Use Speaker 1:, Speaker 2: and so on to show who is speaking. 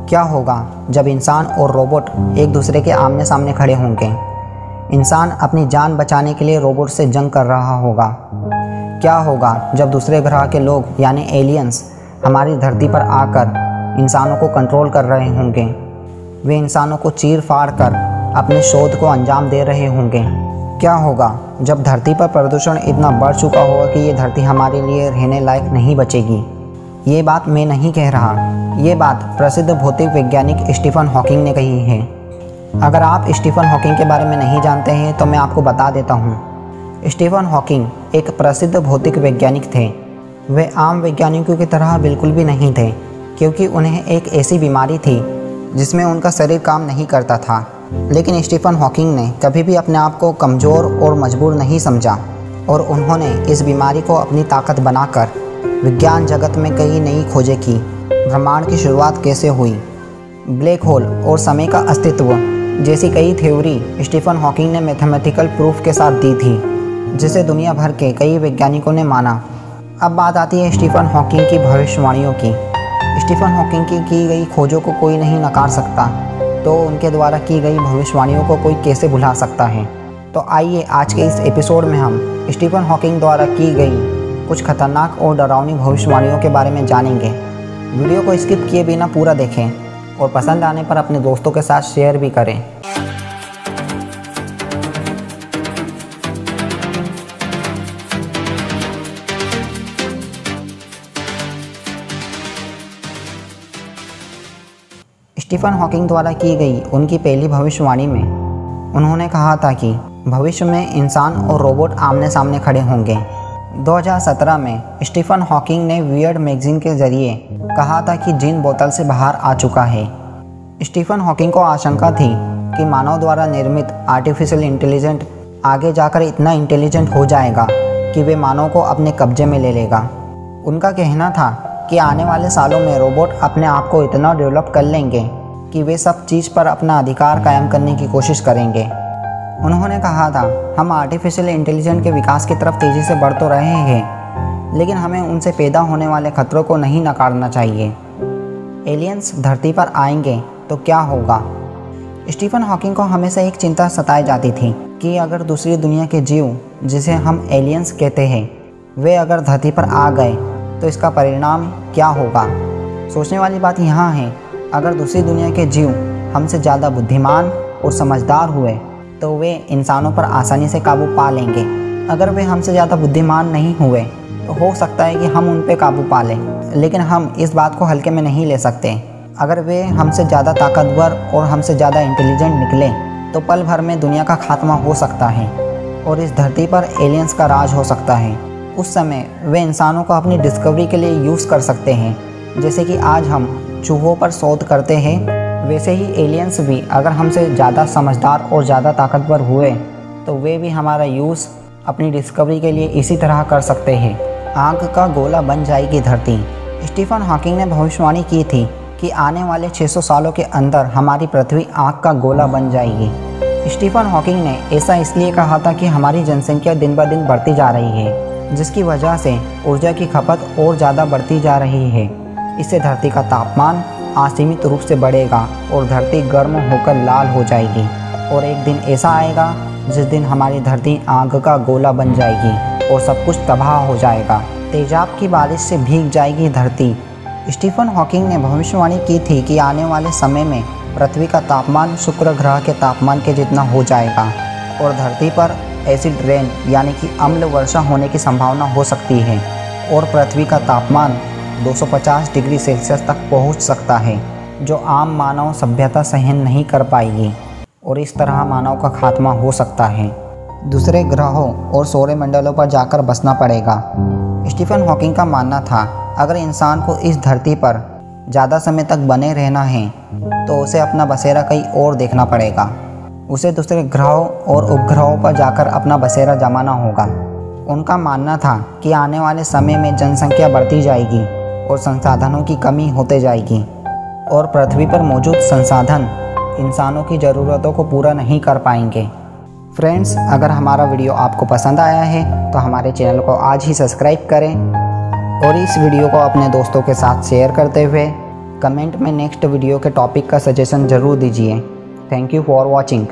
Speaker 1: क्या होगा जब इंसान और रोबोट एक दूसरे के आमने सामने खड़े होंगे? इंसान अपनी जान बचाने के लिए रोबोट से जंग कर रहा होगा। क्या होगा जब दूसरे ग्रह के लोग यानी एलियंस हमारी धरती पर आकर इंसानों को कंट्रोल कर रहे होंगे? वे इंसानों को चीर फाड़ कर अपने शोध को अंजाम दे रहे होंगे। क्या होगा जब धरती पर प्रदूषण इतना बढ़ चुका होगा कि ये धरती हमारे लिए रहने लायक नहीं बचेगी? ये बात मैं नहीं कह रहा, ये बात प्रसिद्ध भौतिक वैज्ञानिक स्टीफन हॉकिंग ने कही है। अगर आप स्टीफन हॉकिंग के बारे में नहीं जानते हैं तो मैं आपको बता देता हूँ। स्टीफन हॉकिंग एक प्रसिद्ध भौतिक वैज्ञानिक थे। वे आम वैज्ञानिकों की तरह बिल्कुल भी नहीं थे, क्योंकि उन्हें एक ऐसी बीमारी थी जिसमें उनका शरीर काम नहीं करता था। लेकिन स्टीफन हॉकिंग ने कभी भी अपने आप को कमज़ोर और मजबूर नहीं समझा और उन्होंने इस बीमारी को अपनी ताकत बनाकर विज्ञान जगत में कई नई खोजें की। ब्रह्मांड की शुरुआत कैसे हुई, ब्लैक होल और समय का अस्तित्व जैसी कई थ्योरी स्टीफन हॉकिंग ने मैथमेटिकल प्रूफ के साथ दी थी, जिसे दुनिया भर के कई वैज्ञानिकों ने माना। अब बात आती है स्टीफन हॉकिंग की भविष्यवाणियों की। स्टीफन हॉकिंग की गई खोजों को कोई नहीं नकार सकता, तो उनके द्वारा की गई भविष्यवाणियों को कोई कैसे भुला सकता है? तो आइए आज के इस एपिसोड में हम स्टीफन हॉकिंग द्वारा की गई कुछ खतरनाक और डरावनी भविष्यवाणियों के बारे में जानेंगे। वीडियो को स्किप किए बिना पूरा देखें और पसंद आने पर अपने दोस्तों के साथ शेयर भी करें। स्टीफन हॉकिंग द्वारा की गई उनकी पहली भविष्यवाणी में उन्होंने कहा था कि भविष्य में इंसान और रोबोट आमने सामने खड़े होंगे। 2017 में स्टीफन हॉकिंग ने वियर्ड मैगजीन के जरिए कहा था कि जिन बोतल से बाहर आ चुका है। स्टीफन हॉकिंग को आशंका थी कि मानव द्वारा निर्मित आर्टिफिशियल इंटेलिजेंट आगे जाकर इतना इंटेलिजेंट हो जाएगा कि वे मानव को अपने कब्जे में ले लेगा। उनका कहना था कि आने वाले सालों में रोबोट अपने आप को इतना डेवलप कर लेंगे कि वे सब चीज़ पर अपना अधिकार कायम करने की कोशिश करेंगे। उन्होंने कहा था, हम आर्टिफिशियल इंटेलिजेंस के विकास की तरफ तेज़ी से बढ़ तो रहे हैं, लेकिन हमें उनसे पैदा होने वाले खतरों को नहीं नकारना चाहिए। एलियंस धरती पर आएंगे तो क्या होगा? स्टीफन हॉकिंग को हमेशा एक चिंता सताई जाती थी कि अगर दूसरी दुनिया के जीव, जिसे हम एलियंस कहते हैं, वे अगर धरती पर आ गए तो इसका परिणाम क्या होगा? सोचने वाली बात यहाँ है, अगर दूसरी दुनिया के जीव हमसे ज़्यादा बुद्धिमान और समझदार हुए तो वे इंसानों पर आसानी से काबू पा लेंगे। अगर वे हमसे ज़्यादा बुद्धिमान नहीं हुए तो हो सकता है कि हम उन पर काबू पा लें, लेकिन हम इस बात को हल्के में नहीं ले सकते। अगर वे हमसे ज़्यादा ताकतवर और हमसे ज़्यादा इंटेलिजेंट निकले तो पल भर में दुनिया का खात्मा हो सकता है और इस धरती पर एलियंस का राज हो सकता है। उस समय वे इंसानों को अपनी डिस्कवरी के लिए यूज़ कर सकते हैं। जैसे कि आज हम चूहों पर शोध करते हैं, वैसे ही एलियंस भी अगर हमसे ज़्यादा समझदार और ज़्यादा ताकतवर हुए तो वे भी हमारा यूज़ अपनी डिस्कवरी के लिए इसी तरह कर सकते हैं। आग का गोला बन जाएगी धरती। स्टीफन हॉकिंग ने भविष्यवाणी की थी कि आने वाले 600 सालों के अंदर हमारी पृथ्वी आग का गोला बन जाएगी। स्टीफन हॉकिंग ने ऐसा इसलिए कहा था कि हमारी जनसंख्या दिन ब दिन बढ़ती जा रही है, जिसकी वजह से ऊर्जा की खपत और ज़्यादा बढ़ती जा रही है। इससे धरती का तापमान असीमित रूप से बढ़ेगा और धरती गर्म होकर लाल हो जाएगी और एक दिन ऐसा आएगा जिस दिन हमारी धरती आग का गोला बन जाएगी और सब कुछ तबाह हो जाएगा। तेजाब की बारिश से भीग जाएगी धरती। स्टीफन हॉकिंग ने भविष्यवाणी की थी कि आने वाले समय में पृथ्वी का तापमान शुक्र ग्रह के तापमान के जितना हो जाएगा और धरती पर एसिड रेन यानी कि अम्ल वर्षा होने की संभावना हो सकती है और पृथ्वी का तापमान 250 डिग्री सेल्सियस तक पहुंच सकता है, जो आम मानव सभ्यता सहन नहीं कर पाएगी और इस तरह मानव का खात्मा हो सकता है। दूसरे ग्रहों और सौरमंडलों पर जाकर बसना पड़ेगा। स्टीफन हॉकिंग का मानना था, अगर इंसान को इस धरती पर ज़्यादा समय तक बने रहना है तो उसे अपना बसेरा कहीं और देखना पड़ेगा। उसे दूसरे ग्रहों और उपग्रहों पर जाकर अपना बसेरा जमाना होगा। उनका मानना था कि आने वाले समय में जनसंख्या बढ़ती जाएगी और संसाधनों की कमी होते जाएगी और पृथ्वी पर मौजूद संसाधन इंसानों की ज़रूरतों को पूरा नहीं कर पाएंगे। फ्रेंड्स, अगर हमारा वीडियो आपको पसंद आया है तो हमारे चैनल को आज ही सब्सक्राइब करें और इस वीडियो को अपने दोस्तों के साथ शेयर करते हुए कमेंट में नेक्स्ट वीडियो के टॉपिक का सजेशन ज़रूर दीजिए। Thank you for watching.